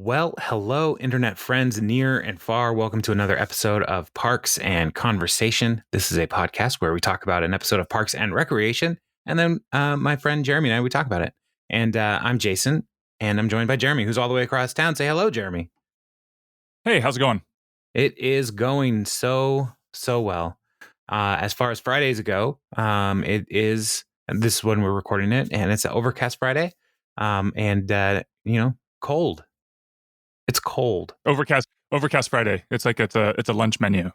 Well, hello, internet friends near and far. Welcome to another episode of Parks and Conversation. This is a podcast where we talk about an episode of Parks and Recreation. And then my friend Jeremy and I, we talk about it. And I'm Jason, and I'm joined by Jeremy, who's all the way across town. Say hello, Jeremy. Hey, how's it going? It is going so well. As far as Fridays go, it is, and this is when we're recording it, and it's an overcast Friday. Cold. It's cold. Overcast Friday. It's like it's a lunch menu.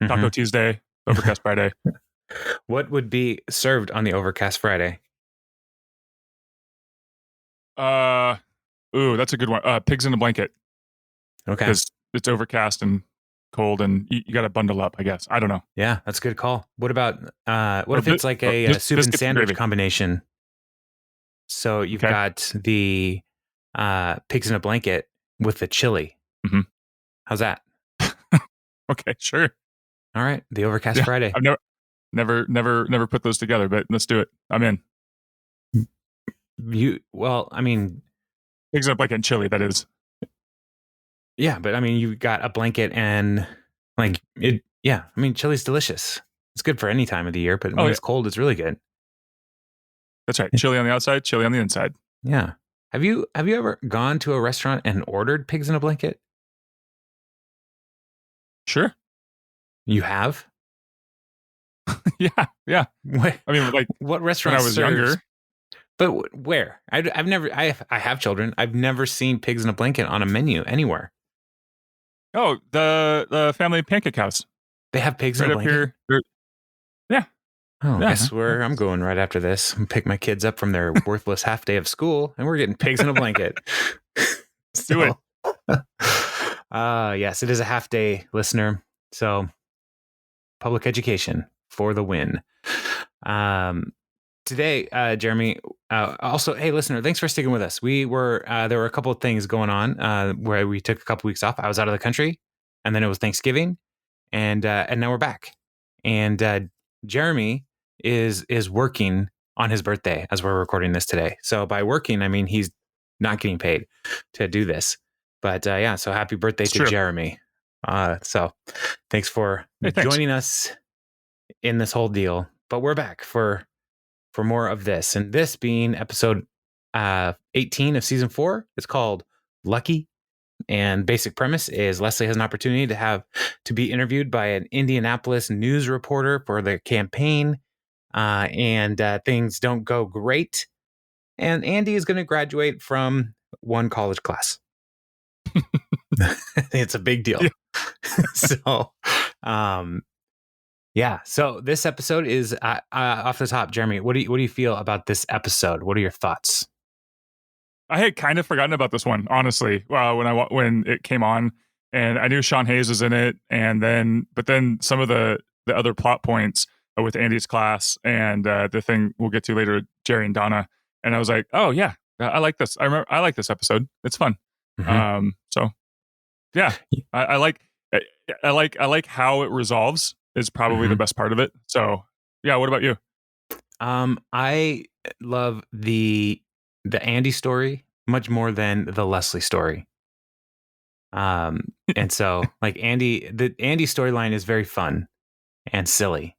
Taco Tuesday, Overcast Friday. What would be served on the Overcast Friday? That's a good one. Pigs in a blanket. Okay. Because it's overcast and cold, and you got to bundle up, I guess. I don't know. Yeah, that's a good call. What about if it's like a soup and sandwich combination? So you've got the pigs in a blanket with the chili. Mm-hmm. How's that? Okay, sure. All right, the Overcast Friday. I've never put those together, but let's do it. I'm in. Pigs in a blanket and chili. That is. Yeah, but I mean, you got a blanket and like it. Yeah, I mean, chili's delicious. It's good for any time of the year, but when it's cold, it's really good. That's right. Chili on the outside, chili on the inside. Yeah. Have you ever gone to a restaurant and ordered pigs in a blanket? Sure. You have? Yeah. What, I mean, like what restaurant? When I was younger. But where? I've never. I have children. I've never seen pigs in a blanket on a menu anywhere. Oh, the family pancake house. They have pigs in a blanket. Here. Yeah. Oh, yeah. Guess where I'm going right after this. I'm pick my kids up from their worthless half day of school, and we're getting pigs in a blanket. Do it. Yes, it is a half day, listener. So, public education for the win. Today, Jeremy. Also, hey, listener, thanks for sticking with us. There were a couple of things going on where we took a couple weeks off. I was out of the country, and then it was Thanksgiving, and now we're back. And Jeremy is working on his birthday as we're recording this today. So by working, I mean he's not getting paid to do this. But so happy birthday to Jeremy. So thanks for joining us in this whole deal. But we're back for more of this. And this being episode 18 of season 4, it's called Lucky. And basic premise is Leslie has an opportunity to be interviewed by an Indianapolis news reporter for the campaign. And things don't go great. And Andy is going to graduate from one college class. It's a big deal. Yeah. So this episode is off the top. Jeremy, what do you feel about this episode? What are your thoughts? I had kind of forgotten about this one, honestly. When it came on, and I knew Sean Hayes was in it, but then some of the other plot points with Andy's class and the thing we'll get to later, Jerry and Donna, and I was like, oh yeah, I like this. I like this episode. It's fun. Mm-hmm. So yeah, I like how it resolves. Is probably the best part of it. So yeah, what about you? I love the Andy story much more than the Leslie story. And so like the Andy storyline is very fun and silly.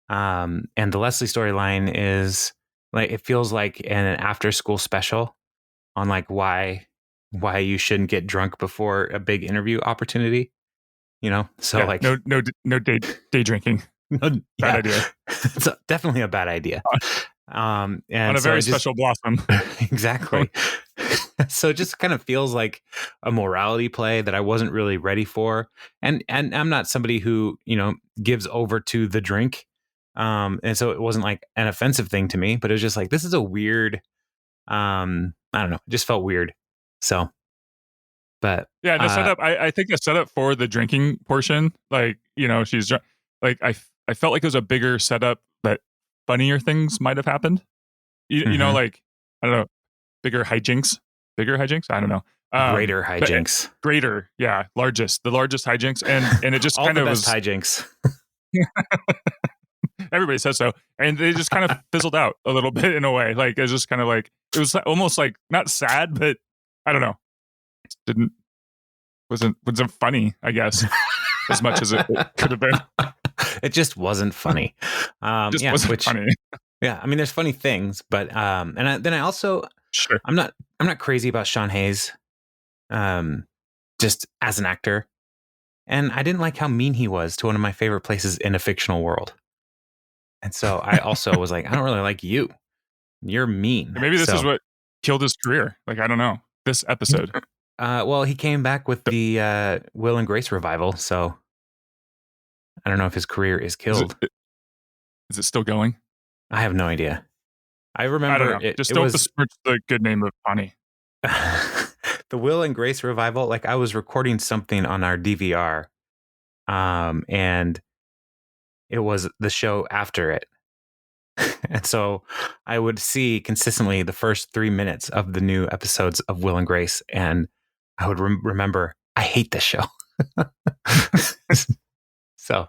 And the Leslie storyline is like, it feels like an after school special on like why you shouldn't get drunk before a big interview opportunity. So like no day drinking. Bad idea. It's definitely a bad idea. And on a very special blossom. Exactly. So it just kind of feels like a morality play that I wasn't really ready for. And I'm not somebody who, gives over to the drink. And so it wasn't like an offensive thing to me, but it was just like, this is a weird, I don't know, it just felt weird. So, but yeah, the setup, I think the setup for the drinking portion, like, she's like, I felt like it was a bigger setup that funnier things might have happened. You know, like, I don't know, bigger hijinks. I don't know. Greater hijinks. Greater, yeah, the largest hijinks, and it just all kind the of best was hijinks. Everybody says so, and they just kind of fizzled out a little bit in a way. Like it's just kind of like it was almost like not sad, but I don't know. wasn't funny, I guess, as much as it could have been. It just wasn't funny. Wasn't funny. Yeah, I mean, there's funny things, but then I also Sure. I'm not crazy about Sean Hayes, just as an actor, and I didn't like how mean he was to one of my favorite places in a fictional world, and so I also was like, I don't really like you. You're mean. Maybe this is what killed his career. Like, I don't know. This episode. Well, he came back with the Will and Grace revival, so I don't know if his career is killed. Is it still going? I have no idea. I remember don't know. Just don't besmirch the good name of Connie. The Will and Grace revival. Like, I was recording something on our DVR, and it was the show after it. And so I would see consistently the first 3 minutes of the new episodes of Will and Grace, and I would remember, I hate this show. So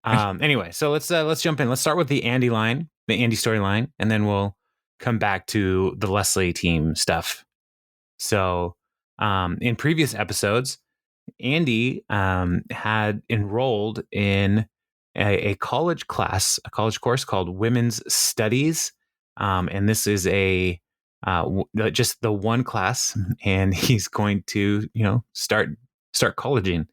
anyway, so let's jump in. Let's start with the Andy storyline, and then we'll come back to the Leslie team stuff. So in previous episodes, Andy had enrolled in a college course called Women's Studies. And this is just the one class, and he's going to, start colleging.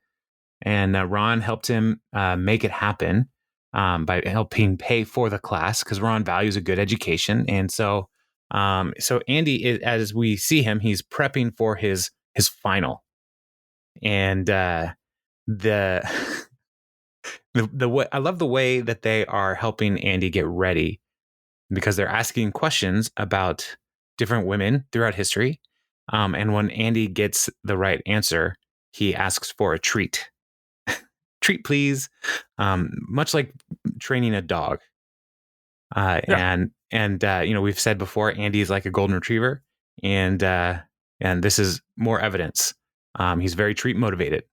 And Ron helped him make it happen by helping pay for the class, because Ron values a good education. And so Andy, as we see him, he's prepping for his final. And the way, I love the way that they are helping Andy get ready, because they're asking questions about different women throughout history. And when Andy gets the right answer, he asks for a treat. Treat, please. Much like training a dog. And we've said before, Andy is like a golden retriever, and this is more evidence. He's very treat motivated.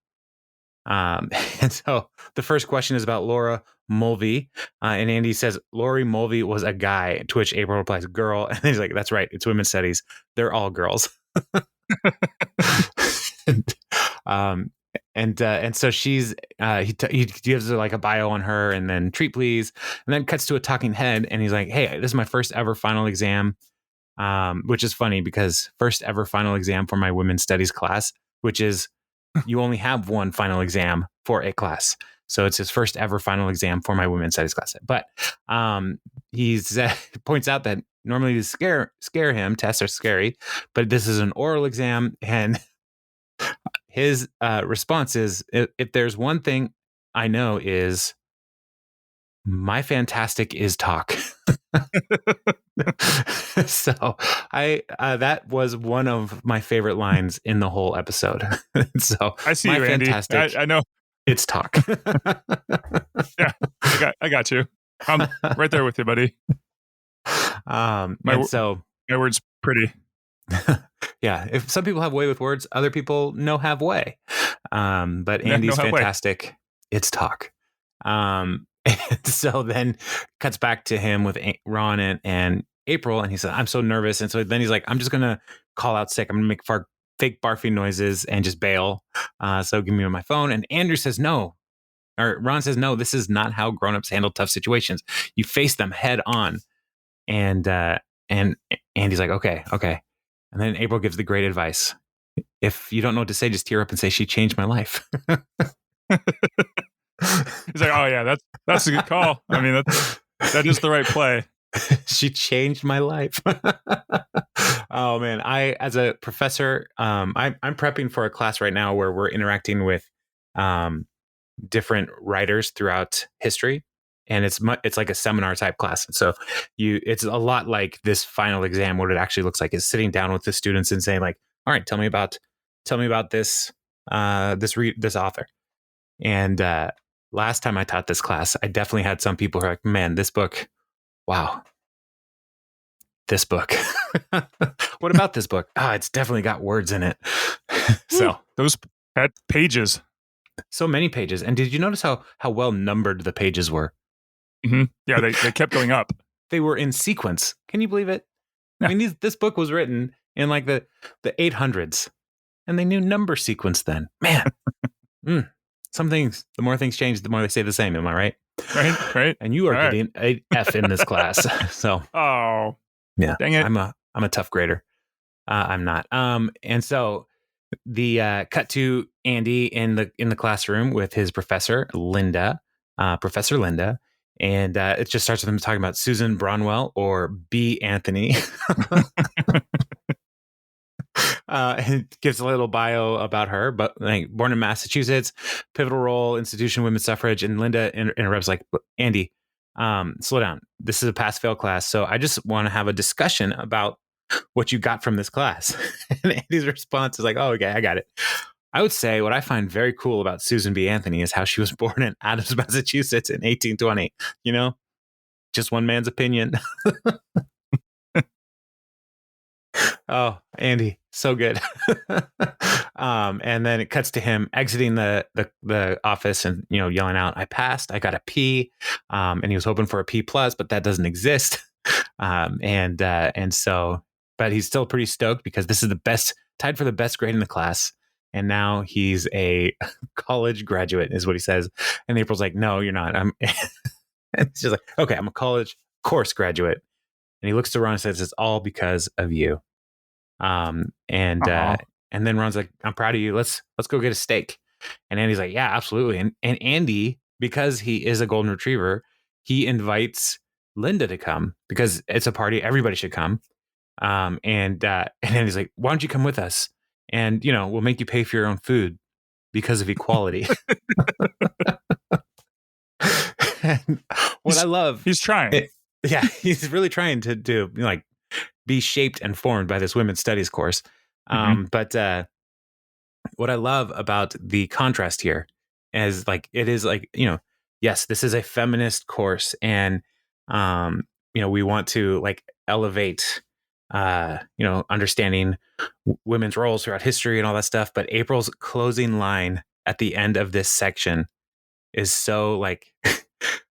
And so the first question is about Laura Mulvey, and Andy says Lori Mulvey was a guy, to which April replies, girl. And he's like, that's right, it's women's studies, they're all girls. And so she's he gives her like a bio on her, and then treat please, and then cuts to a talking head, and he's like, hey, this is my first ever final exam, which is funny because first ever final exam for my women's studies class, which is you only have one final exam for a class. So it's his first ever final exam for my women's studies class. But he's points out that normally to scare him, tests are scary, but this is an oral exam. And his response is, if there's one thing I know is my fantastic is talk. So that was one of my favorite lines in the whole episode. So I see you, Andy. I know. It's talk. Yeah, I got you. I'm right there with you, buddy. My word's pretty. Yeah, if some people have way with words, other people no have way. But Andy's fantastic. Way. It's talk. So then cuts back to him with Ron and April, and he said, I'm so nervous. And so then he's like, I'm just gonna call out sick. I'm gonna make fake barfing noises and just bail. So give me my phone. And Andrew says no, or Ron says no, this is not how grown-ups handle tough situations. You face them head on. And Andy's like, okay. And then April gives the great advice. If you don't know what to say, just tear up and say, she changed my life. He's like, oh yeah, that's a good call. I mean, that is the right play. She changed my life. Oh man, I, as a professor, I'm prepping for a class right now where we're interacting with different writers throughout history. And it's like a seminar type class. So it's a lot like this final exam. What it actually looks like is sitting down with the students and saying like, all right, tell me about this, this author. And last time I taught this class, I definitely had some people who are like, man, this book, wow. This book. What about this book? It's definitely got words in it. So those had pages. So many pages. And did you notice how well numbered the pages were? Mm-hmm. Yeah, they kept going up. They were in sequence. Can you believe it? Yeah. I mean, this book was written in like the 800s. and they knew number sequence then. Man, some things, the more things change, the more they stay the same. Am I right? Right. And you are All right. getting a F in this class. So, Oh, yeah, dang it. I'm a tough grader. I'm not. And so the cut to Andy in the classroom with his professor Linda, Professor Linda, and it just starts with him talking about Susan Bronwell or B. Anthony. And gives a little bio about her, but like born in Massachusetts, pivotal role, institution, women's suffrage, and Linda interrupts like, Andy, slow down. This is a pass-fail class, so I just want to have a discussion about what you got from this class. And Andy's response is like, oh, okay, I got it. I would say what I find very cool about Susan B. Anthony is how she was born in Adams, Massachusetts in 1820. You know, just one man's opinion. Oh, Andy, so good. And then it cuts to him exiting the office and, you know, yelling out, I passed, I got a P. And he was hoping for a P plus, but that doesn't exist. And so, but he's still pretty stoked because this is the best, tied for the best grade in the class. And now he's a college graduate, is what he says. And April's like, no, you're not. And she's like, okay, I'm a college course graduate. And he looks to Ron and says, it's all because of you. And then Ron's like, I'm proud of you. Let's go get a steak. And Andy's like, yeah, absolutely. And Andy, because he is a golden retriever, he invites Linda to come because it's a party. Everybody should come. And Andy's like, why don't you come with us? And, you know, we'll make you pay for your own food because of equality. And what I love, he's trying. He's really trying to do, you know, like, be shaped and formed by this women's studies course. But what I love about the contrast here is like, it is like, you know, yes, this is a feminist course and, you know, we want to like elevate, you know, understanding women's roles throughout history and all that stuff. But April's closing line at the end of this section is so like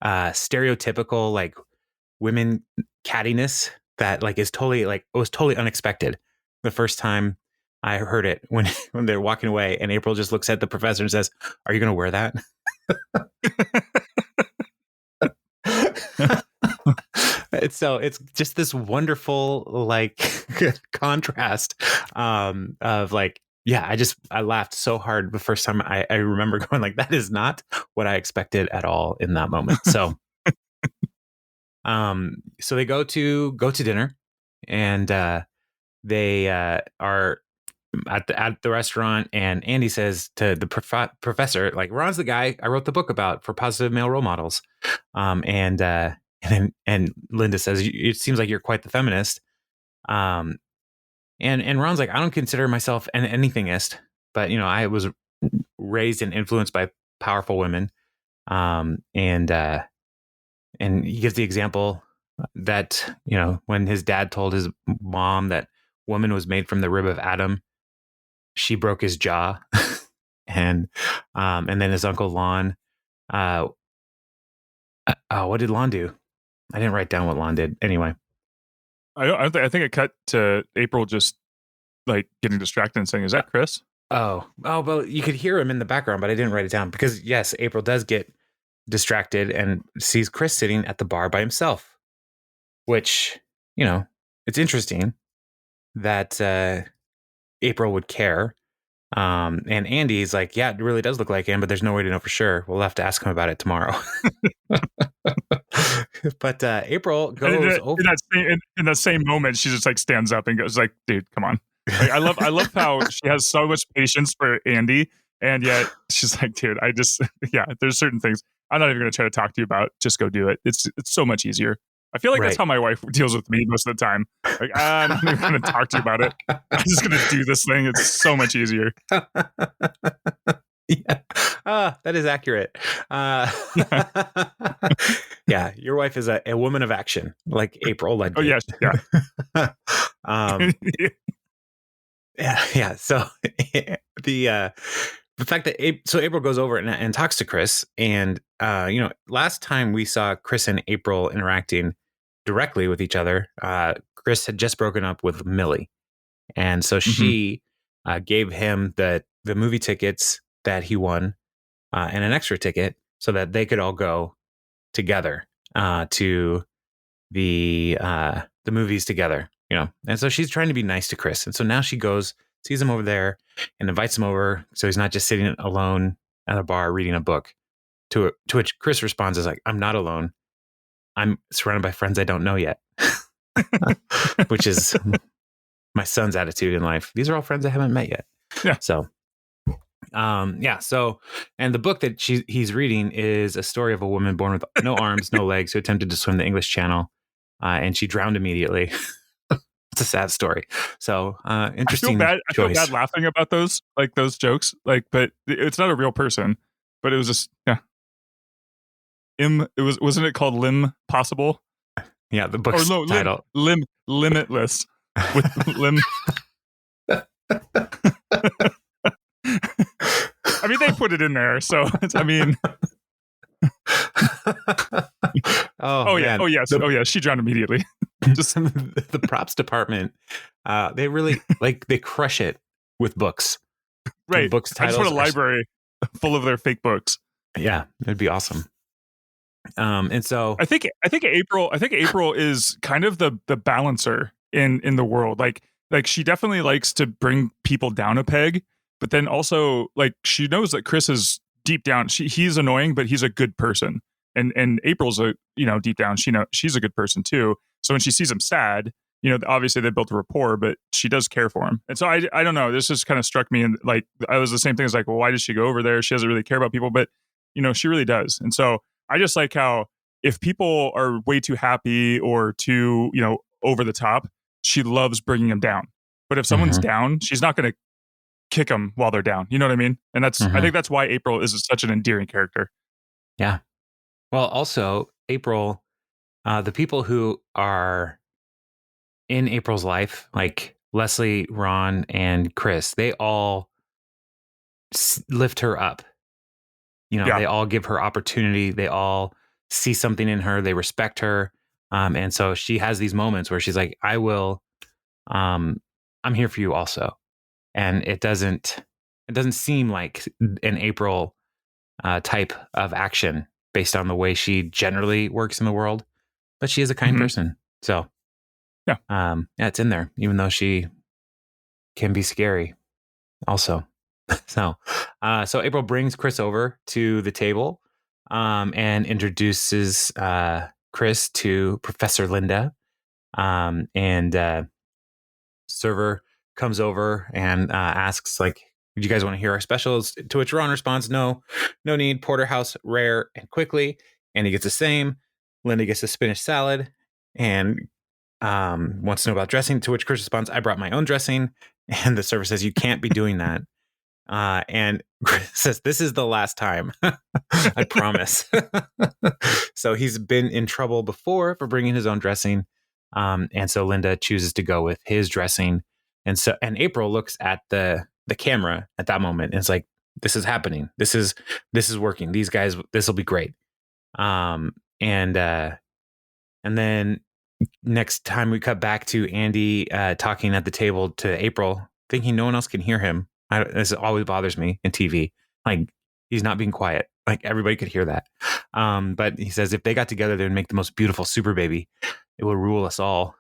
stereotypical, like women cattiness that like is totally like, it was totally unexpected the first time I heard it when they're walking away and April just looks at the professor and says, are you going to wear that? It's just this wonderful like contrast of like, yeah, I laughed so hard the first time I remember going like, that is not what I expected at all in that moment. So so they go to dinner and they are at the restaurant and Andy says to the professor, like, Ron's the guy I wrote the book about for positive male role models. And Linda says, it seems like you're quite the feminist. And Ron's like, I don't consider myself an anythingist, but you know, I was raised and influenced by powerful women. And he gives the example that, you know, when his dad told his mom that woman was made from the rib of Adam, she broke his jaw. and then his uncle Lon, what did Lon do? I didn't write down what Lon did. Anyway. I think it cut to April just like getting distracted and saying, is that Chris? Oh, well, you could hear him in the background, but I didn't write it down because yes, April does get distracted and sees Chris sitting at the bar by himself, which, you know, it's interesting that April would care. And Andy's like, yeah, it really does look like him, but there's no way to know for sure. We'll have to ask him about it tomorrow. But April goes over in that same moment. She just like stands up and goes like, dude, come on. Like, I love how she has so much patience for Andy. And yet she's like, dude, there's certain things I'm not even going to try to talk to you about. Just go do it. It's so much easier. I feel like that's how my wife deals with me most of the time. Like, I'm not even going to talk to you about it. I'm just going to do this thing. It's so much easier. Yeah. That is accurate. Yeah, your wife is a woman of action, like April Ledgett. Oh, yes. Yeah. Yeah. So the fact that April goes over and talks to Chris, and you know, last time we saw Chris and April interacting directly with each other, Chris had just broken up with Millie, and so she gave him the movie tickets that he won and an extra ticket so that they could all go together to the movies together, And so she's trying to be nice to Chris, and so now she goes, sees him over there, and invites him over, so he's not just sitting alone at a bar reading a book. To which Chris responds as like, "I'm not alone. I'm surrounded by friends I don't know yet," which is my son's attitude in life. These are all friends I haven't met yet. Yeah. So, So, and the book that he's reading is a story of a woman born with no arms, no legs, who attempted to swim the English Channel, and she drowned immediately. It's a sad story. So, interesting. I feel bad laughing about those jokes, but it's not a real person. But it was just wasn't it called Lim Possible? Yeah, the book's title. Limitless with Lim. I mean, they put it in there, so Oh yeah, yes, she drowned immediately. Just the props department, they really they crush it with books. Right, books titles. I just want a library full of their fake books. Yeah, it'd be awesome. And so I think April is kind of the balancer in the world. Like she definitely likes to bring people down a peg, but then also she knows that Chris is deep down. He's annoying, but he's a good person. And April's deep down, she's a good person too. So when she sees him sad, obviously they built a rapport, but she does care for him. And so I don't know. This just kind of struck me, and I was the same thing as well, why does she go over there? She doesn't really care about people, but she really does. And so I just like how if people are way too happy or too, over the top, she loves bringing them down. But if someone's down, she's not going to kick them while they're down. You know what I mean? And I think that's why April is such an endearing character. Yeah. Well, also April, the people who are in April's life, like Leslie, Ron, and Chris, they all lift her up. They all give her opportunity. They all see something in her. They respect her. And so she has these moments where she's like, I will, I'm here for you also. And it doesn't seem like an April type of action based on the way she generally works in the world, but she is a kind person. So it's in there, even though she can be scary also. So April brings Chris over to the table and introduces Chris to Professor Linda. And server comes over and asks, would you guys want to hear our specials? To which Ron responds, no need. Porterhouse, rare and quickly. And he gets the same. Linda gets a spinach salad and wants to know about dressing. To which Chris responds, I brought my own dressing. And the server says, you can't be doing that. And Chris says, this is the last time. I promise. So he's been in trouble before for bringing his own dressing. And so Linda chooses to go with his dressing. And April looks at the camera at that moment and it's like, this is happening. This is working. These guys, this will be great. And then next time we cut back to Andy talking at the table to April, thinking no one else can hear him. This always bothers me in TV. He's not being quiet. Everybody could hear that. But he says if they got together, they would make the most beautiful super baby. It would rule us all.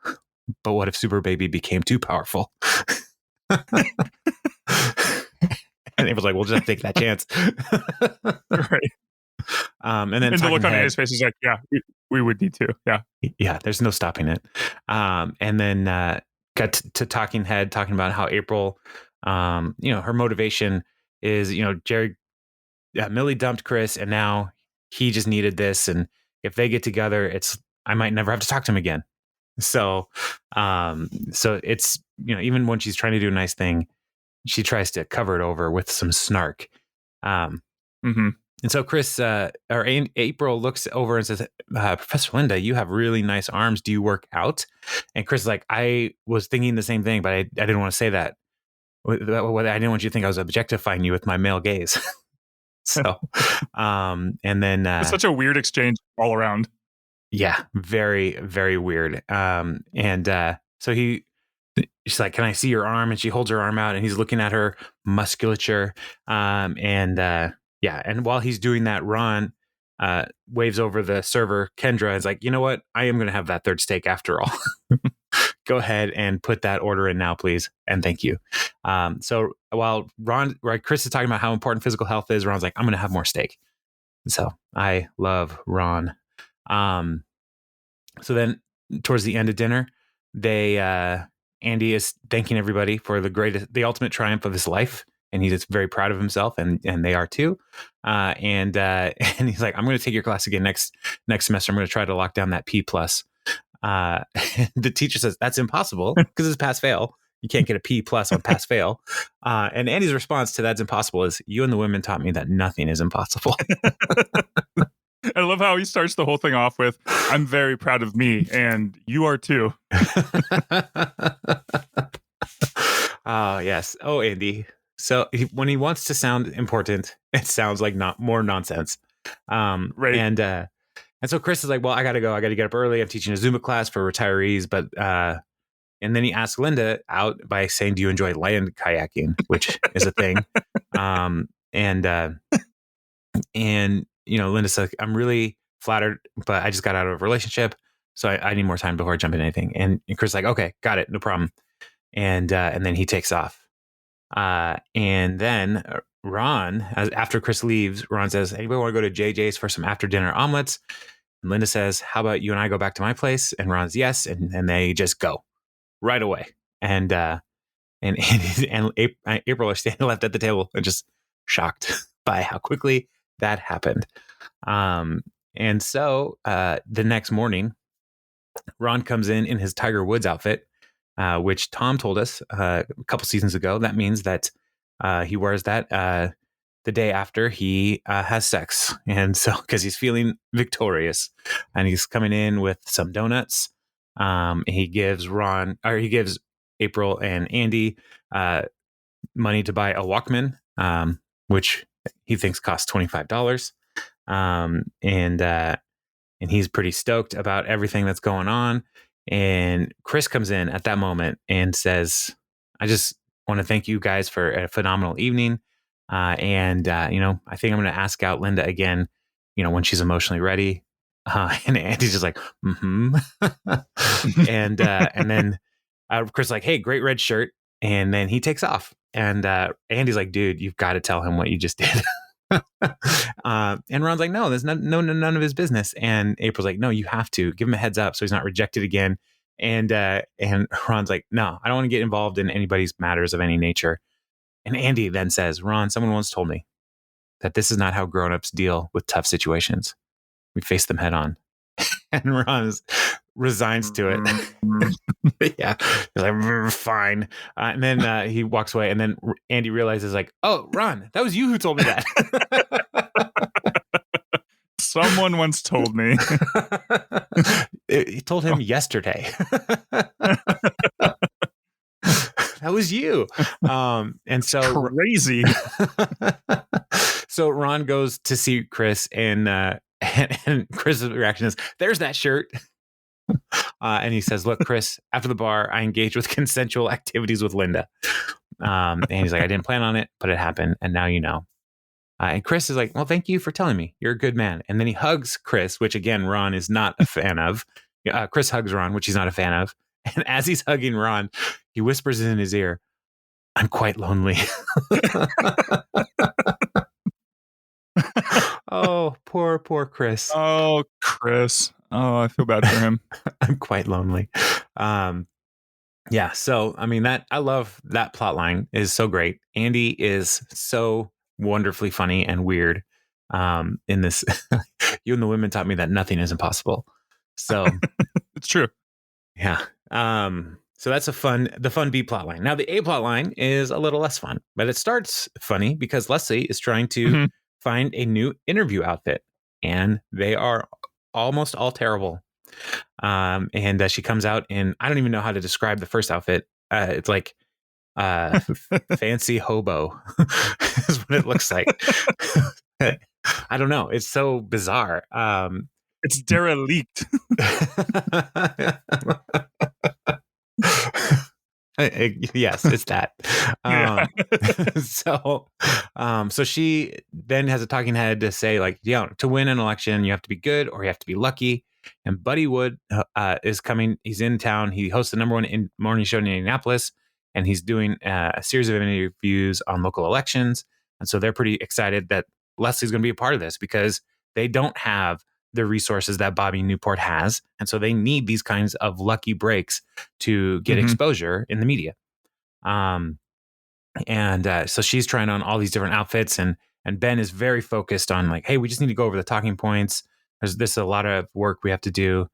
But what if super baby became too powerful? And it was like, we'll just take that chance. Right. And then the look on his face is like, yeah, we would need to. Yeah. Yeah. There's no stopping it. And then got to Talking Head talking about how April, her motivation is, Jerry, Millie dumped Chris and now he just needed this. And if they get together, I might never have to talk to him again. So it's, even when she's trying to do a nice thing, she tries to cover it over with some snark. And so Chris, April looks over and says, Professor Linda, you have really nice arms. Do you work out? And Chris is like, I was thinking the same thing, but I didn't want to say that. I didn't want you to think I was objectifying you with my male gaze. So, and then it's such a weird exchange all around. Yeah, very, very weird. So she's like, can I see your arm? And she holds her arm out, and he's looking at her musculature. And while he's doing that, Ron waves over the server, Kendra, and is like, you know what? I am going to have that third steak after all. Go ahead and put that order in now, please. And thank you. So while Chris is talking about how important physical health is, Ron's like, I'm going to have more steak. So I love Ron. So then towards the end of dinner, Andy is thanking everybody for the ultimate triumph of his life. And he's just very proud of himself, and they are too. And he's like, I'm going to take your class again next semester. I'm going to try to lock down that P+. The teacher says that's impossible because it's pass fail. You can't get a P+ on pass fail. And Andy's response to that's impossible is, you and the women taught me that nothing is impossible. I love how he starts the whole thing off with, I'm very proud of me, and you are too. Oh, yes. Oh, Andy. So when he wants to sound important, it sounds like more nonsense. Right. And so Chris is like, well, I got to go. I got to get up early. I'm teaching a Zumba class for retirees. But and then he asks Linda out by saying, do you enjoy land kayaking, which is a thing. And Linda says, I'm really flattered, but I just got out of a relationship, so I need more time before I jump into anything. And Chris is like, okay, got it, no problem. And then he takes off. And then Ron, after Chris leaves, Ron says, anybody want to go to JJ's for some after dinner omelets? And Linda says, how about you and I go back to my place? And Ron's yes, and they just go right away. And April are standing left at the table and just shocked by how quickly that happened. And so the next morning, Ron comes in his Tiger Woods outfit, which Tom told us a couple seasons ago. That means that he wears that the day after he has sex. And so, because he's feeling victorious, and he's coming in with some donuts. He gives April and Andy money to buy a Walkman, which he thinks costs $25. And he's pretty stoked about everything that's going on. And Chris comes in at that moment and says, I just want to thank you guys for a phenomenal evening. I think I'm going to ask out Linda again, when she's emotionally ready. And Andy's just like, mm-hmm. and then Chris is like, hey, great red shirt. And then he takes off. And Andy's like, dude, you've got to tell him what you just did. And Ron's like, no, there's none of his business. And April's like, no, you have to give him a heads up so he's not rejected again. And Ron's like, no, I don't want to get involved in anybody's matters of any nature. And Andy then says, Ron, someone once told me that this is not how grown-ups deal with tough situations. We face them head on. And Ron resigns to it. Yeah. He's like, fine. And then he walks away. And then Andy realizes, like, oh, Ron, that was you who told me that. Someone once told me. He told him yesterday. That was you. And so crazy. So Ron goes to see Chris, and Chris's reaction is, there's that shirt. And he says, look, Chris, after the bar, I engaged with consensual activities with Linda. And he's like, I didn't plan on it, but it happened. And now you know. And Chris is like, well, thank you for telling me. You're a good man. And then he hugs Chris, which again, Ron is not a fan of. Chris hugs Ron, which he's not a fan of. And as he's hugging Ron, he whispers in his ear, I'm quite lonely. Oh, poor Chris. Oh, Chris. Oh, I feel bad for him. I'm quite lonely. Yeah. So, I mean, I love that plot line is so great. Andy is so wonderfully funny and weird. In this, you and the women taught me that nothing is impossible. So it's true. Yeah. So that's the fun B plot line. Now the A plot line is a little less fun, but it starts funny because Leslie is trying to find a new interview outfit, and they are almost all terrible. And she comes out in, I don't even know how to describe the first outfit. It's like fancy hobo is what it looks like. I don't know. It's so bizarre. It's derelict. Yes, it's that. Yeah. So, so she then has a talking head to say, like, to win an election, you have to be good or you have to be lucky. And Buddy Wood is coming. He's in town. He hosts the number one morning show in Indianapolis, and he's doing a series of interviews on local elections. And so they're pretty excited that Leslie's going to be a part of this because they don't have the resources that Bobby Newport has. And so they need these kinds of lucky breaks to get exposure in the media. So she's trying on all these different outfits, and Ben is very focused on like, hey, we just need to go over the talking points. There's a lot of work we have to do.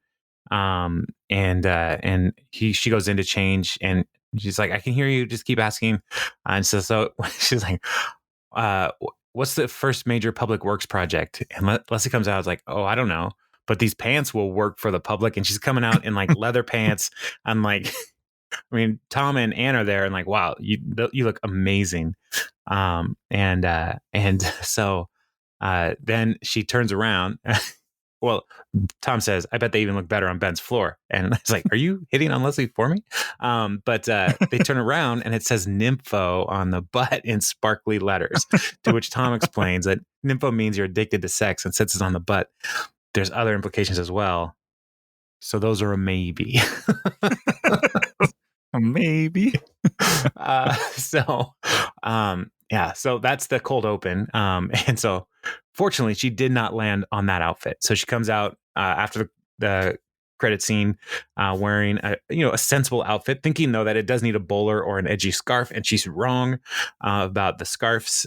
She goes in to change, and she's like, I can hear you, just keep asking. And so she's like, what's the first major public works project? And Leslie comes out, is like, oh, I don't know, but these pants will work for the public. And she's coming out in like leather pants. I'm like, I mean, Tom and Ann are there, and like, wow, you look amazing. So then she turns around. Well, Tom says, I bet they even look better on Ben's floor. And it's like, are you hitting on Leslie for me? But they turn around and it says nympho on the butt in sparkly letters, to which Tom explains that nympho means you're addicted to sex, and since it's on the butt, there's other implications as well. So those are a maybe. Maybe. So that's the cold open. And so fortunately she did not land on that outfit. So she comes out after the credit scene wearing a sensible outfit, thinking though that it does need a bowler or an edgy scarf, and she's wrong about the scarves.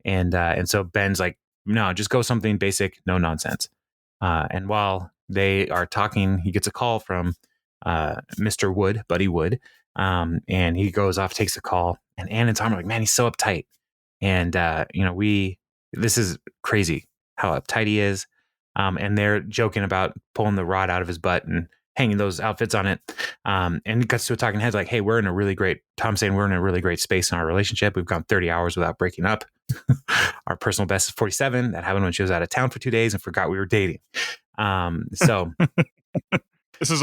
And so Ben's like, no, just go something basic, no nonsense. And while they are talking, he gets a call from Mr. Wood, Buddy Wood. And he goes off, takes a call, and Ann and Tom are like, man, he's so uptight. And, this is crazy how uptight he is. And they're joking about pulling the rod out of his butt and hanging those outfits on it. And it cuts to a talking head like, hey, Tom's saying we're in a really great space in our relationship. We've gone 30 hours without breaking up. Our personal best is 47. That happened when she was out of town for 2 days and forgot we were dating. So this is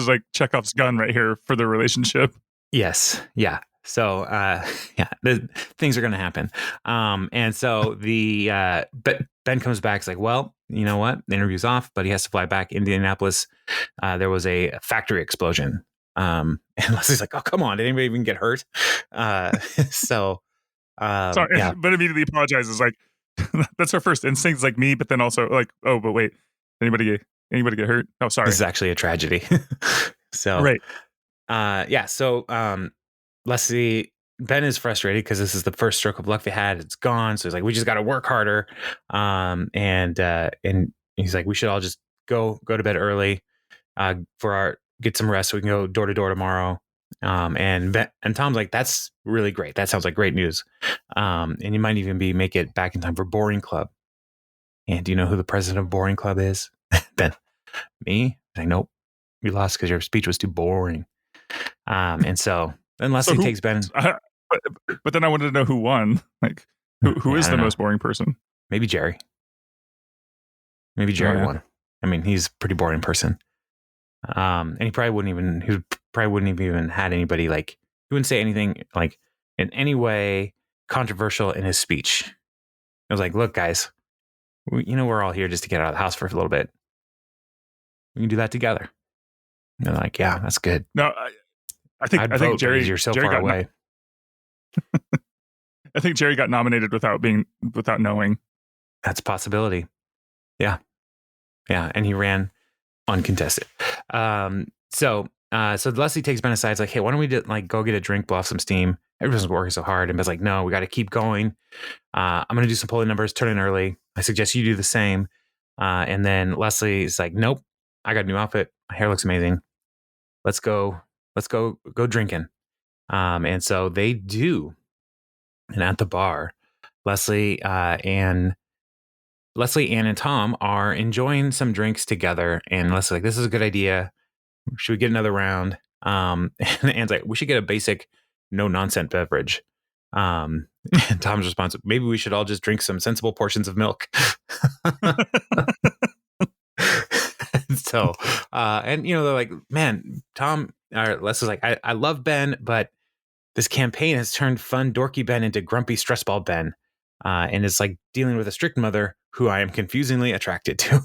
like Chekhov's gun right here for the relationship. Yes. Yeah. So, things are going to happen. And so but Ben comes back. It's like, well, you know what? The interview's off, but he has to fly back. Indianapolis. There was a factory explosion. And Leslie's like, oh, come on. Did anybody even get hurt? Sorry, but immediately apologizes. Like, that's her first instinct. It's like me, but then also like, oh, but wait, anybody get hurt? Oh, sorry. This is actually a tragedy. So, right. Leslie, Ben is frustrated because this is the first stroke of luck they had. It's gone. So he's like, we just got to work harder. And he's like, we should all just go to bed early, get some rest so we can go door to door tomorrow. And Tom's like, that's really great. That sounds like great news. And you might even make it back in time for Boring Club. And do you know who the president of Boring Club is? Ben. Me? Like, nope. You lost because your speech was too boring. And so then Leslie takes Ben. But then I wanted to know who won. Like, who is the most boring person? Maybe Jerry. Won. I mean, he's a pretty boring person. And he probably wouldn't even had anybody like, he wouldn't say anything like in any way controversial in his speech. I was like, look, guys, we're all here just to get out of the house for a little bit. We can do that together. And they're like, yeah, that's good. No, I think Jerry, you're so Jerry far away. I think Jerry got nominated without knowing. That's a possibility. Yeah. Yeah. And he ran uncontested. So Leslie takes Ben aside. It's like, hey, why don't we go get a drink, blow off some steam? Everyone's working so hard. And Ben's like, no, we got to keep going. I'm going to do some polling numbers, turn in early. I suggest you do the same. And then Leslie is like, nope, I got a new outfit. My hair looks amazing. Let's go drinking. And so they do. And at the bar, Leslie, Ann, and Tom are enjoying some drinks together. And Leslie's like, this is a good idea. Should we get another round? And Ann's like, we should get a basic no nonsense beverage. And Tom's response, maybe we should all just drink some sensible portions of milk. So, they're like, man, Tom, Leslie's like, I love Ben, but this campaign has turned fun, dorky Ben into grumpy stressball Ben. And it's like dealing with a strict mother who I am confusingly attracted to.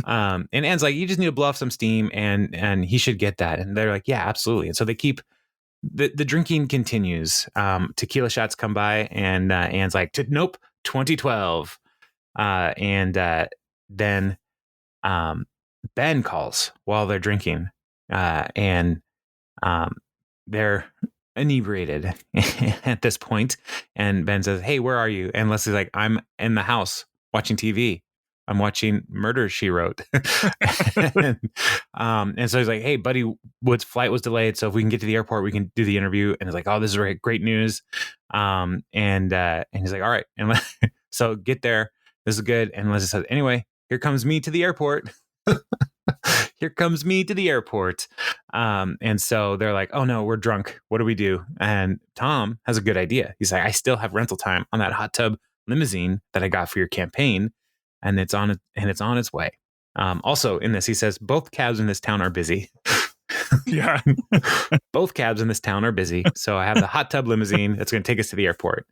And Anne's like, you just need to blow off some steam and he should get that. And they're like, yeah, absolutely. And so they keep the drinking continues. Tequila shots come by and Anne's like, nope, 2012. Then Ben calls while they're drinking. And they're inebriated at this point. And Ben says, hey, where are you? And Leslie's like, I'm in the house watching TV. I'm watching Murder, She Wrote. And so he's like, hey, Buddy Wood's flight was delayed. So if we can get to the airport, we can do the interview. And it's like, oh, this is great news. And he's like, all right. And so get there. This is good. And Leslie says, anyway, here comes me to the airport. Here comes me to the airport. And so they're like, oh no, we're drunk. What do we do? And Tom has a good idea. He's like, I still have rental time on that hot tub limousine that I got for your campaign. And it's on its way. Also in this, he says, both cabs in this town are busy. Yeah. Both cabs in this town are busy. So I have the hot tub limousine that's going to take us to the airport.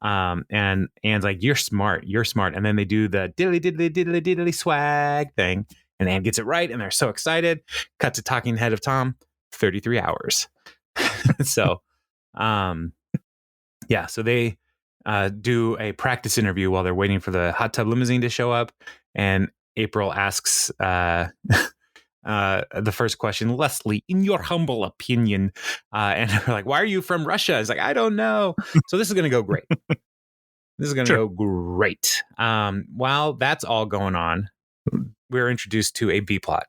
And Anne's like, you're smart. And then they do the diddly diddly diddly diddly swag thing. And Anne gets it right. And they're so excited. Cut to talking head of Tom, 33 hours. So, so they do a practice interview while they're waiting for the hot tub limousine to show up. And April asks the first question, Leslie, in your humble opinion. And they're like, why are you from Russia? It's like, I don't know. So this is going to go great. Go great. While that's all going on, we're introduced to a B plot.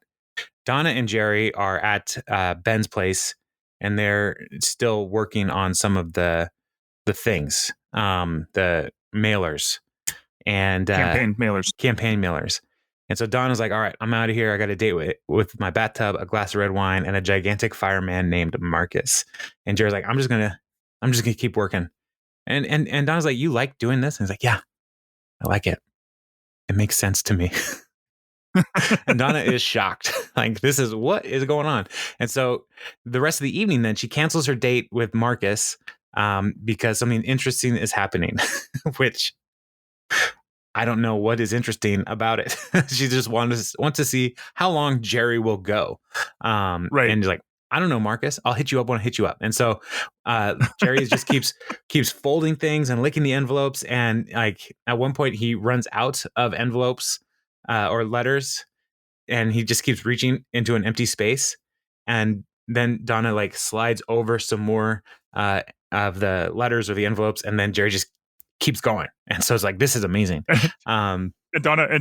Donna and Jerry are at Ben's place, and they're still working on some of the things, the mailers and campaign mailers. And so Donna's like, all right, I'm out of here. I got a date with my bathtub, a glass of red wine, and a gigantic fireman named Marcus. And Jerry's like, I'm just gonna keep working. And Donna's like, you like doing this? And he's like, yeah, I like it. It makes sense to me. And Donna is shocked. Like, this is what is going on. And so the rest of the evening, then she cancels her date with Marcus because something interesting is happening, which I don't know what is interesting about it. She just wants to see how long Jerry will go. Right. And he's like, I don't know, Marcus, I'll hit you up when I hit you up. And so Jerry just keeps folding things and licking the envelopes. And like at one point he runs out of envelopes or letters, and he just keeps reaching into an empty space. And then Donna like slides over some more of the letters or the envelopes, and then Jerry just keeps going. And so it's like, this is amazing. And Donna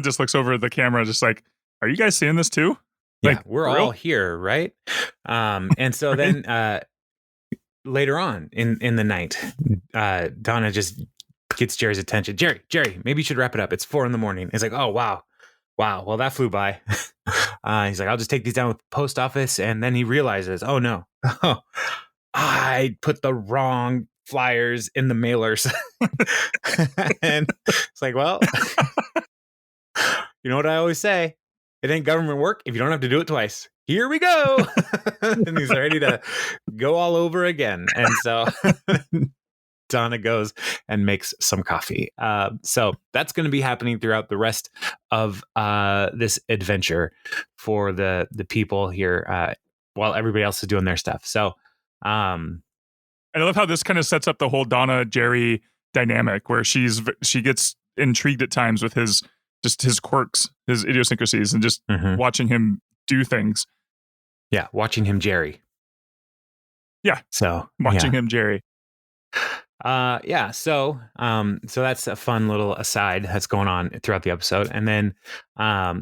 just looks over the camera, just like, are you guys seeing this too? Like, yeah, we're all here, right? And so then later on in the night, Donna just gets Jerry's attention. Jerry, maybe you should wrap it up. It's 4 a.m. He's like, oh, wow. Well, that flew by. He's like, I'll just take these down with the post office. And then he realizes, oh, no, I put the wrong flyers in the mailers. And it's like, well, you know what I always say? It ain't government work if you don't have to do it twice. Here we go. And he's ready to go all over again. And so Donna goes and makes some coffee. So that's going to be happening throughout the rest of this adventure for the people here while everybody else is doing their stuff. So and I love how this kind of sets up the whole Donna Jerry dynamic, where she gets intrigued at times with his quirks, his idiosyncrasies, and just watching him do things. Yeah, watching him Jerry. Yeah. So watching him Jerry. So that's a fun little aside that's going on throughout the episode. And then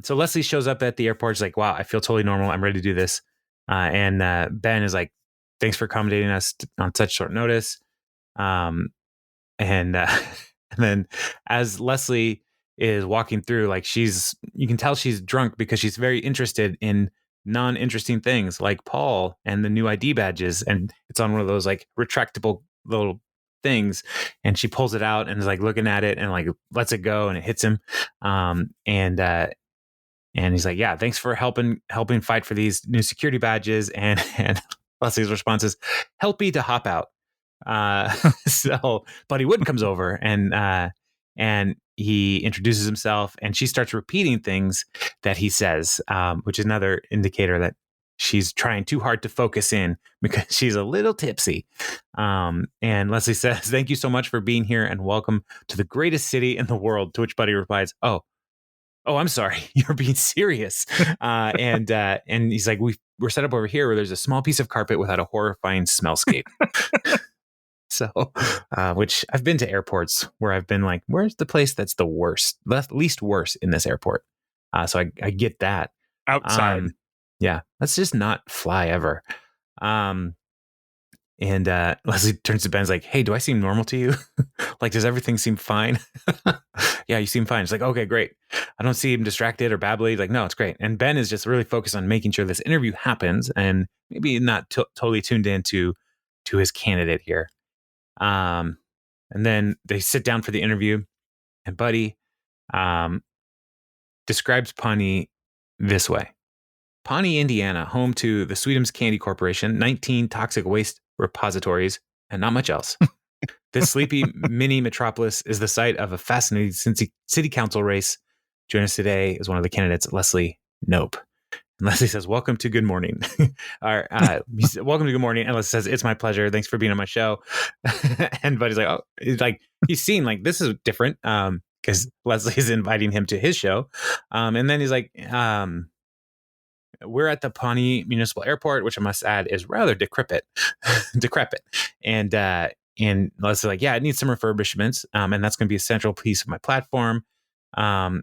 so Leslie shows up at the airport. She's like, wow, I feel totally normal. I'm ready to do this. And Ben is like, thanks for accommodating us on such short notice. And then as Leslie is walking through, like you can tell she's drunk because she's very interested in non-interesting things like Paul and the new ID badges. And it's on one of those like retractable little things. And she pulls it out and is like looking at it and like lets it go and it hits him. And And he's like, yeah, thanks for helping fight for these new security badges. And Leslie's response is, helpy to hop out. So Buddy Wood comes over and he introduces himself, and she starts repeating things that he says, which is another indicator that she's trying too hard to focus in because she's a little tipsy. And Leslie says, thank you so much for being here and welcome to the greatest city in the world. To which Buddy replies, Oh, I'm sorry. You're being serious. And he's like, we're set up over here where there's a small piece of carpet without a horrifying smellscape. So, which I've been to airports where I've been like, where's the place that's the worst, least worse in this airport? So I get that. Outside. Yeah, let's just not fly ever. And Leslie turns to Ben, is like, hey, do I seem normal to you? Like, does everything seem fine? Yeah, you seem fine. It's like, okay, great. I don't see him distracted or babbly. Like, no, it's great. And Ben is just really focused on making sure this interview happens and maybe not totally tuned into his candidate here. And then they sit down for the interview, and Buddy describes Pawnee this way. Pawnee, Indiana, home to the Sweetums Candy Corporation, 19 toxic waste repositories, and not much else. This sleepy mini metropolis is the site of a fascinating city council race. Join us today is one of the candidates, Leslie Knope. And Leslie says, welcome to Good Morning. Welcome to Good Morning. And Leslie says, it's my pleasure. Thanks for being on my show. And Buddy's like, he's seen like, this is different because Leslie is inviting him to his show. And then he's like, we're at the Pawnee Municipal Airport, which I must add is rather decrepit. And Leslie's like, yeah, it needs some refurbishments. And that's going to be a central piece of my platform. And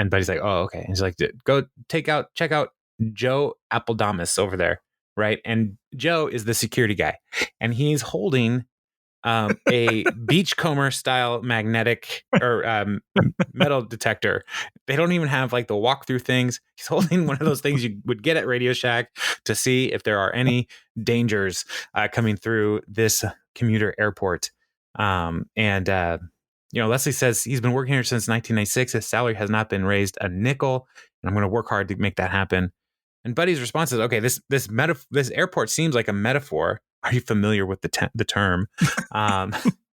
Buddy's like, oh, okay. And he's like, go check out Joe Appledamus over there. Right. And Joe is the security guy, and he's holding a beachcomber style magnetic or metal detector. They don't even have like the walkthrough things. He's holding one of those things you would get at Radio Shack to see if there are any dangers coming through this commuter airport. Leslie says he's been working here since 1996. His salary has not been raised a nickel, and I'm going to work hard to make that happen. And Buddy's response is, okay, this airport seems like a metaphor. Are you familiar with the term?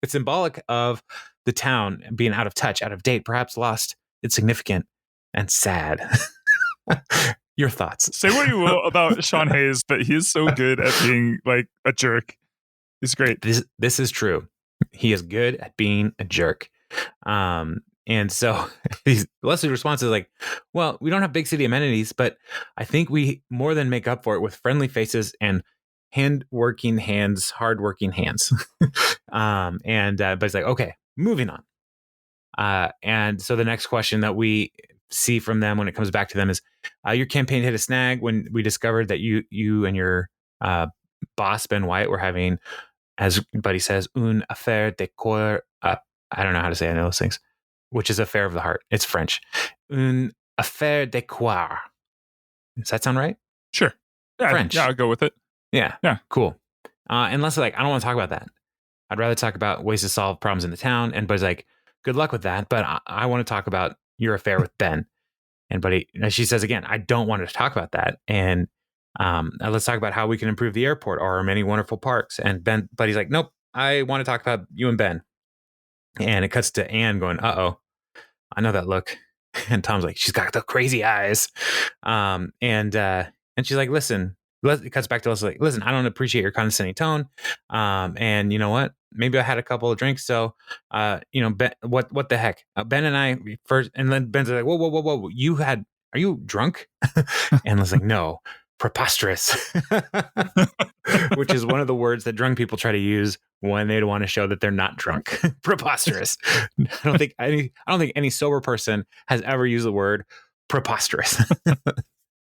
It's symbolic of the town being out of touch, out of date, perhaps lost its significant and sad. Your thoughts? Say what you will about Sean Hayes, but he is so good at being like a jerk. He's great. This is true. He is good at being a jerk. And so Leslie's response is like, well, we don't have big city amenities, but I think we more than make up for it with friendly faces and hardworking hands. But it's like, okay, moving on. And so the next question that we see from them when it comes back to them is, your campaign hit a snag when we discovered that you and your boss, Ben Wyatt, were having, as Buddy says, une affaire de coeur. I don't know how to say any of those things, which is affair of the heart. It's French. Une affaire de coeur. Does that sound right? Sure. Yeah, French. Yeah, I'll go with it. Yeah. Cool. And Leslie's like, I don't want to talk about that. I'd rather talk about ways to solve problems in the town. And Buddy's like, good luck with that. But I want to talk about your affair with Ben. And Buddy, as she says again, I don't want to talk about that. And let's talk about how we can improve the airport or our many wonderful parks. And Buddy's like, nope, I want to talk about you and Ben. And it cuts to Anne going, uh-oh, I know that look. And Tom's like, she's got the crazy eyes. And she's like, listen, it cuts back to us like, listen, I don't appreciate your condescending tone. And you know what? Maybe I had a couple of drinks. So, Ben, what the heck? Ben and I first, and then Ben's like, whoa. Are you drunk? And I was like, no, preposterous, which is one of the words that drunk people try to use when they want to show that they're not drunk. Preposterous. I don't think any sober person has ever used the word preposterous.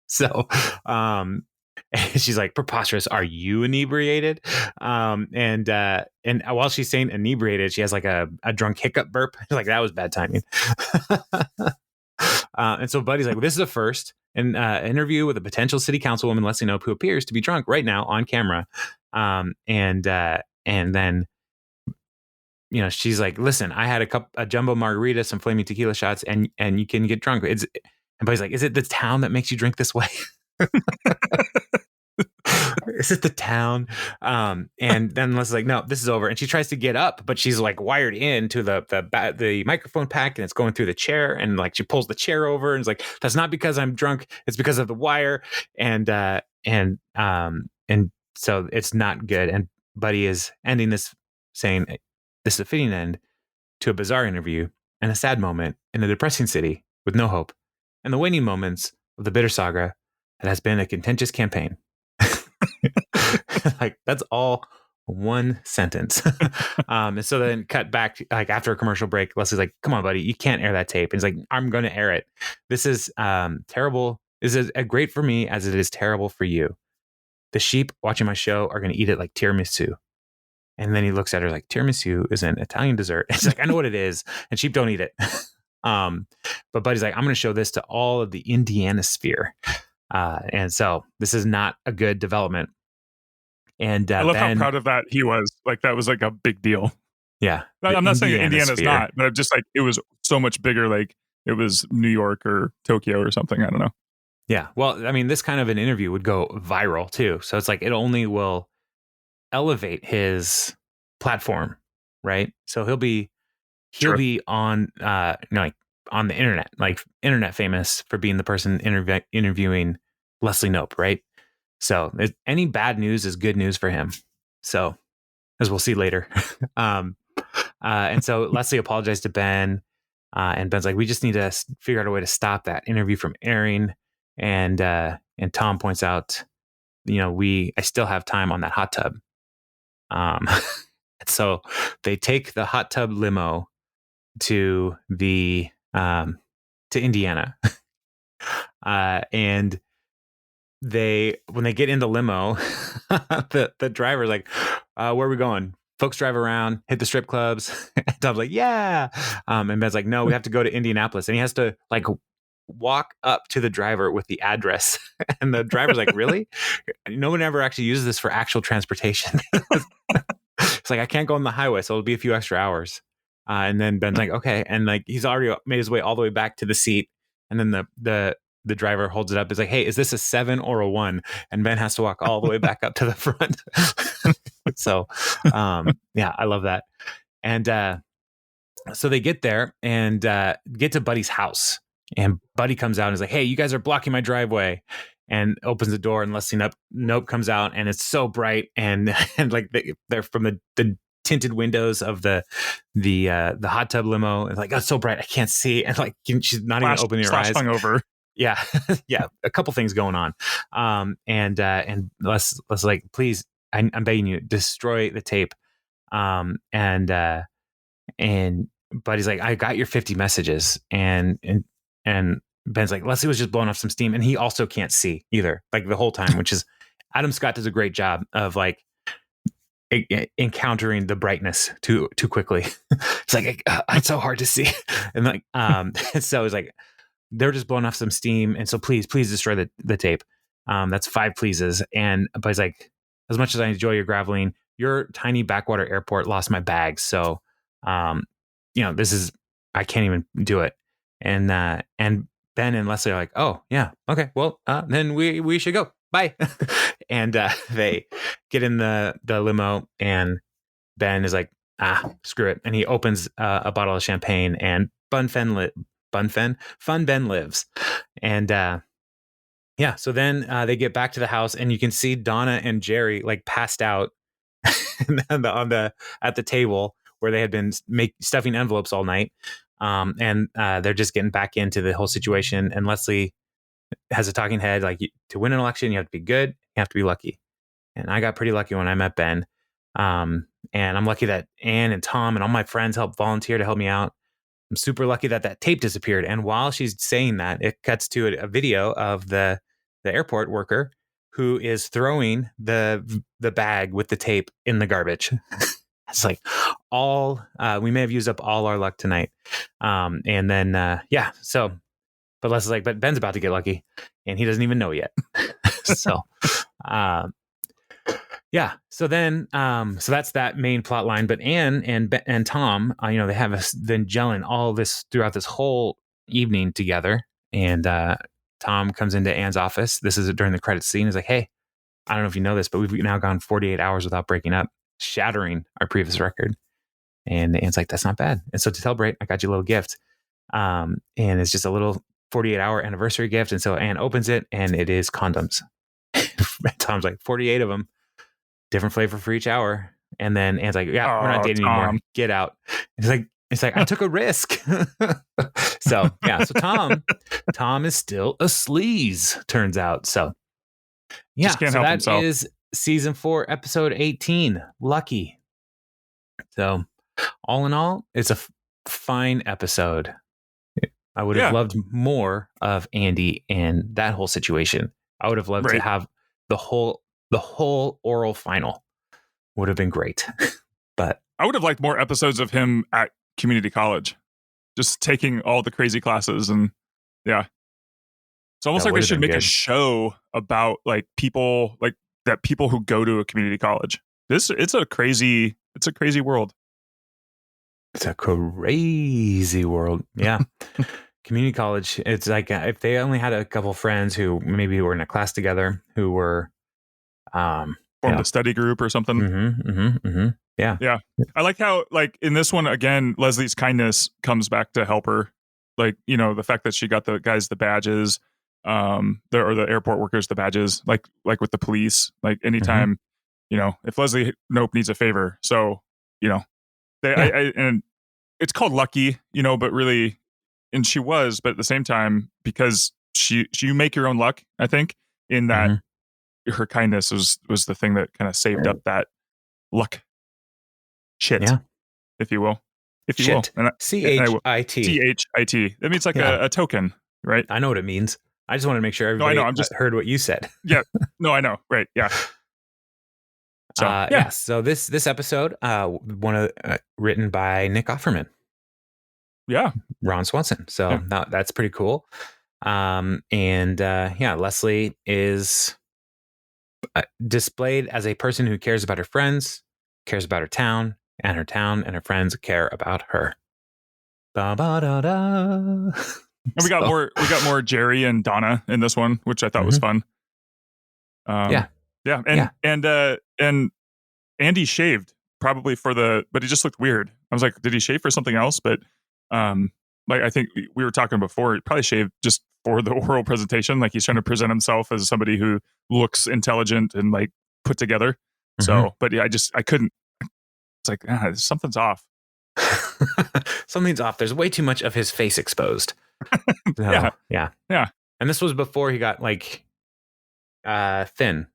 So, she's like, preposterous. Are you inebriated? And while she's saying inebriated, she has like a drunk hiccup burp. Like, that was bad timing. And so Buddy's like, well, this is a first. An interview with a potential city councilwoman, Leslie Knope, who appears to be drunk right now on camera. And then, she's like, listen, I had a jumbo margarita, some flaming tequila shots, and you can get drunk. And Buddy's like, is it the town that makes you drink this way? Is it the town? And then Leslie's like, no, this is over. And she tries to get up, but she's like wired into the microphone pack, and it's going through the chair. And like she pulls the chair over, and it's like, that's not because I'm drunk. It's because of the wire. And so it's not good. And Buddy is ending this saying, this is a fitting end to a bizarre interview and a sad moment in a depressing city with no hope, and the waning moments of the bitter saga that has been a contentious campaign. Like, that's all one sentence. And so then cut back, like after a commercial break, Leslie's like, come on, buddy, you can't air that tape. And he's like, I'm going to air it. This is terrible. This is great for me as it is terrible for you. The sheep watching my show are going to eat it like tiramisu. And then he looks at her like, tiramisu is an Italian dessert. And she's like, I know what it is. And sheep don't eat it. But Buddy's like, I'm going to show this to all of the Indiana sphere. And so this is not a good development. And I love how proud of that he was. Like, that was like a big deal. Yeah. I'm not saying Indiana's sphere. not, but just like it was so much bigger. Like it was New York or Tokyo or something. I don't know. Yeah. Well, I mean, this kind of an interview would go viral too. So it's like, it only will elevate his platform, right? So he'll be on, like on the internet, like internet famous for being the person interviewing Leslie Knope, right? So any bad news is good news for him. So, as we'll see later. And so Leslie apologized to Ben, and Ben's like, we just need to figure out a way to stop that interview from airing. And Tom points out, I still have time on that hot tub. So they take the hot tub limo to to Indiana. And when they get in the limo, the driver's like, where are we going? Folks drive around, hit the strip clubs. And Tom's like, yeah. And Ben's like, no, we have to go to Indianapolis. And he has to like walk up to the driver with the address. And the driver's like, really? No one ever actually uses this for actual transportation. It's like, I can't go on the highway, so it'll be a few extra hours. And then Ben's like, okay. And like, he's already made his way all the way back to the seat. And then the driver holds it up. It's like, hey, is this a 7 or a 1? And Ben has to walk all the way back up to the front. So, yeah, I love that. And so they get there and get to Buddy's house. And Buddy comes out and is like, hey, you guys are blocking my driveway. And opens the door, and Leslie Knope comes out, and it's so bright, and like they're from the tinted windows of the hot tub limo. It's like, oh, it's so bright, I can't see, and like she's not even opening her eyes. Over. Yeah, yeah, a couple things going on. And Les like, please, I'm begging you, destroy the tape. And Buddy's like, I got your 50 messages, and Ben's like, Leslie was just blowing off some steam, and he also can't see either, like the whole time, which is Adam Scott does a great job of like encountering the brightness too quickly. It's like, it's so hard to see. And like, so it's like, they're just blowing off some steam. And so please destroy the tape. That's 5 pleases. But he's like, as much as I enjoy your graveling, your tiny backwater airport lost my bags. So, this is, I can't even do it. And Ben and Leslie are like, oh yeah, okay, well, then we should go. Bye. And they get in the limo, and Ben is like, screw it. And he opens a bottle of champagne, and Fun Ben lives. And yeah, so then they get back to the house, and you can see Donna and Jerry like passed out at the table where they had been stuffing envelopes all night. And they're just getting back into the whole situation. And Leslie has a talking head, like, to win an election, you have to be good, you have to be lucky. And I got pretty lucky when I met Ben. And I'm lucky that Ann and Tom and all my friends helped volunteer to help me out. I'm super lucky that tape disappeared. And while she's saying that, it cuts to a video of the airport worker who is throwing the bag with the tape in the garbage. It's like we may have used up all our luck tonight. And then, yeah, so, but Leslie's like, but Ben's about to get lucky, and he doesn't even know yet. So, yeah. So then, so that's that main plot line. But Anne and Tom, they have been gelling all this throughout this whole evening together. And Tom comes into Anne's office. This is during the credits scene. He's like, hey, I don't know if you know this, but we've now gone 48 hours without breaking up, shattering our previous record. And Anne's like, that's not bad. And so to celebrate, I got you a little gift. And it's just a little 48-hour anniversary gift. And so Anne opens it, and it is condoms. Tom's like, 48 of them, different flavor for each hour. And then Anne's like, yeah, we're not dating anymore. Get out. It's like, I took a risk. So Tom is still a sleaze, turns out. So yeah, Just can't so help that himself. is season 4, episode 18, Lucky. So all in all, it's a fine episode. I would have loved more of Andy and that whole situation. I would have loved to have the whole oral final. Would have been great. But I would have liked more episodes of him at community college, just taking all the crazy classes. And yeah, it's almost like they should make a show about like people who go to a community college. It's a crazy world. It's a crazy world. Yeah. Community college. It's like if they only had a couple friends who maybe were in a class together who were formed a study group or something. Yeah. I like how, like, in this one again, Leslie's kindness comes back to help her. Like, you know, the fact that she got the guys the badges, or the airport workers the badges, like with the police. Like anytime, you know, if Leslie Knope needs a favor, so you know, and it's called Lucky, you know, but really, and she was, but at the same time, because you make your own luck, I think, in that her kindness was the thing that kind of saved up that luck shit, if you will. CHIT. CHIT. That means like a token, right? I know what it means. I just wanted to make sure everybody heard what you said. Yeah. No, I know. Right. Yeah. So, so this episode, written by Nick Offerman. Yeah. Ron Swanson. So that's pretty cool. Leslie is displayed as a person who cares about her friends, cares about her town and her friends care about her. Da, ba, da, da. And we got more Jerry and Donna in this one, which I thought was fun. And Andy shaved probably but he just looked weird. I was like, did he shave for something else? But like I think we were talking before, he probably shaved just for the oral presentation. Like he's trying to present himself as somebody who looks intelligent and like put together. So, but yeah, I couldn't. It's like something's off. Something's off. There's way too much of his face exposed. So, yeah. And this was before he got like thin,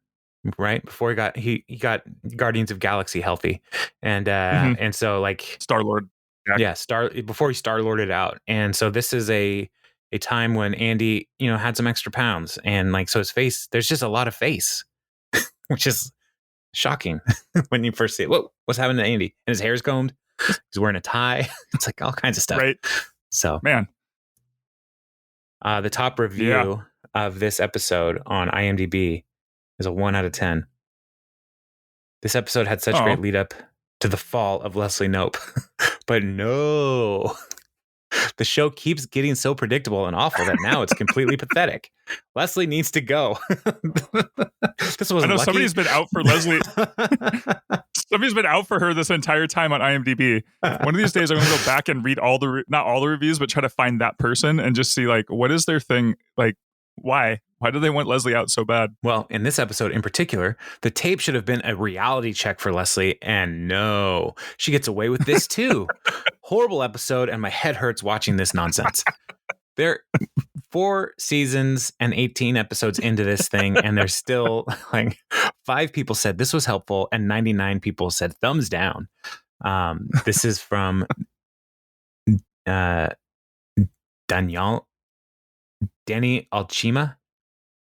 right? Before he got Guardians of Galaxy healthy, and so like Star-Lord. Before he Star-Lorded out, and so this is a time when Andy, you know, had some extra pounds, and like so his face, there's just a lot of face, which is shocking when you first see it. What's happening to Andy? And his hair's combed. He's wearing a tie. It's like all kinds of stuff. Right. So man, the top review of this episode on IMDb is a 1 out of 10. This episode had such great lead up to the fall of Leslie Knope, but no, the show keeps getting so predictable and awful that now it's completely pathetic. Leslie needs to go. This was. I know Lucky. Somebody's been out for Leslie. Somebody's been out for her this entire time on IMDb. One of these days, I'm going to go back and read not all the reviews, but try to find that person and just see like what is their thing. Like, why? Why do they want Leslie out so bad? Well, in this episode in particular, the tape should have been a reality check for Leslie, and no, she gets away with this too. Horrible episode, and my head hurts watching this nonsense. There 4 seasons and 18 episodes into this thing, and there's still like 5 people said this was helpful, and 99 people said thumbs down. This is from Danny Alchima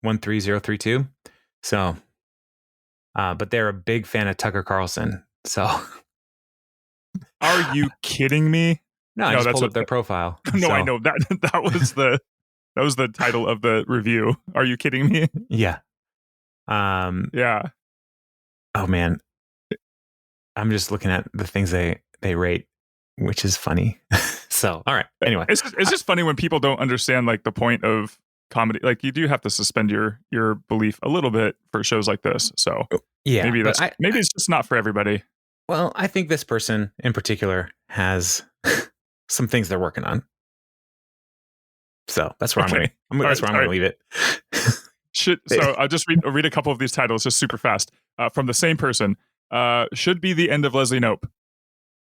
13032. So, but they're a big fan of Tucker Carlson. So, are you kidding me? No, I just pulled up their profile. No, so. I know that was the title of the review. Are you kidding me? Yeah. Yeah. Oh man, I'm just looking at the things they rate, which is funny. So, all right. Anyway, it's just funny when people don't understand like the point of comedy. Like you do have to suspend your belief a little bit for shows like this. So yeah, maybe maybe it's just not for everybody. Well, I think this person in particular has some things they're working on. So that's where Okay. I'm going to leave it. So I'll just read a couple of these titles just super fast from the same person. Should be the end of Leslie Knope.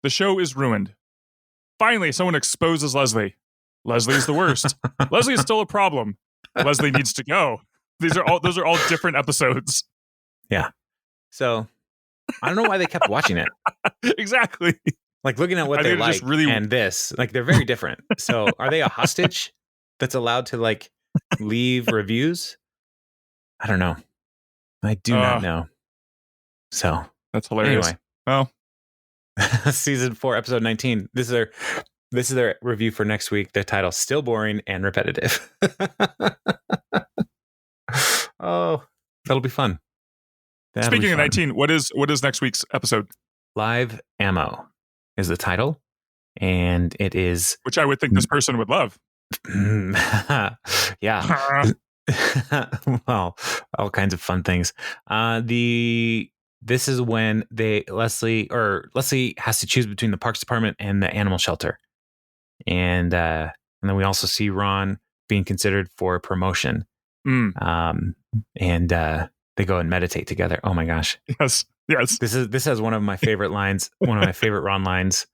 The show is ruined. Finally, someone exposes Leslie. Leslie's the worst. Leslie is still a problem. Leslie needs to go. Those are all different episodes. Yeah. So I don't know why they kept watching it. Exactly. Like looking at what they like and this, like they're very different. So are they a hostage that's allowed to like leave reviews? I don't know. I do not know. So that's hilarious. Anyway, well, season 4, episode 19. This is their review for next week. The title: Still Boring and Repetitive. Oh, that'll be fun. Speaking of 19, what is next week's episode? Live Ammo is the title, and it is, which I would think this person would love. Yeah. Well, all kinds of fun things. This is when Leslie has to choose between the Parks Department and the animal shelter, and then we also see Ron being considered for promotion. And they go and meditate together. Oh my gosh! Yes. This has one of my favorite lines. One of my favorite Ron lines.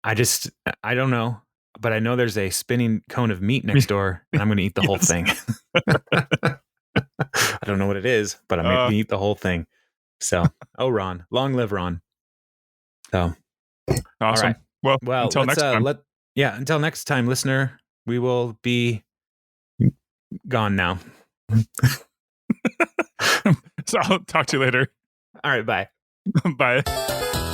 I don't know, but I know there's a spinning cone of meat next door, and I'm going to eat the whole thing. I don't know what it is, but I'm going to eat the whole thing. So, Ron, long live Ron. So, awesome. All right. Well, until next time. Until next time, listener, we will be gone now. So I'll talk to you later. All right, bye. Bye.